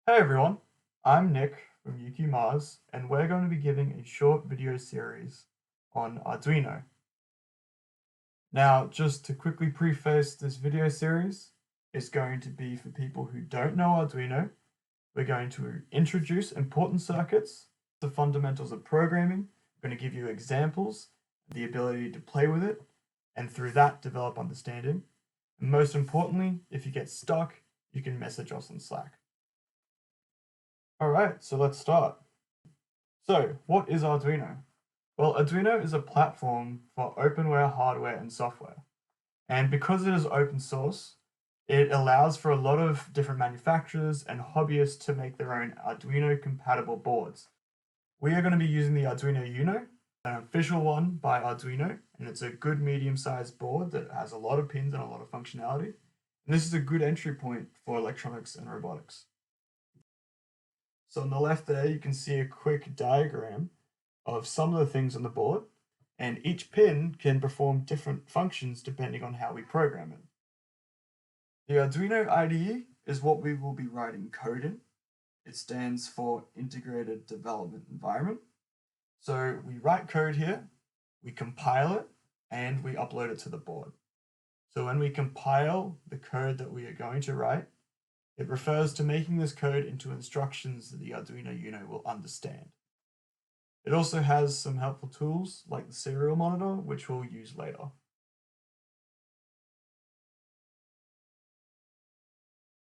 Hey everyone, I'm Nick from Yuki Mars, and we're going to be giving a short video series on Arduino. Now, just to quickly preface this video series, it's going to be for people who don't know Arduino. We're going to introduce important circuits, the fundamentals of programming. We're going to give you examples, the ability to play with it, and through that develop understanding. And most importantly, if you get stuck, you can message us on Slack. All right, so let's start. So, what is Arduino? Well, Arduino is a platform for openware hardware and software. And because it is open source, it allows for a lot of different manufacturers and hobbyists to make their own Arduino compatible boards. We are going to be using the Arduino UNO, an official one by Arduino, and it's a good medium-sized board that has a lot of pins and a lot of functionality. And this is a good entry point for electronics and robotics. So on the left there, you can see a quick diagram of some of the things on the board, and each pin can perform different functions depending on how we program it. The Arduino IDE is what we will be writing code in. It stands for Integrated Development Environment. So we write code here, we compile it, and we upload it to the board. So when we compile the code that we are going to write, it refers to making this code into instructions that the Arduino UNO will understand. It also has some helpful tools like the serial monitor, which we'll use later.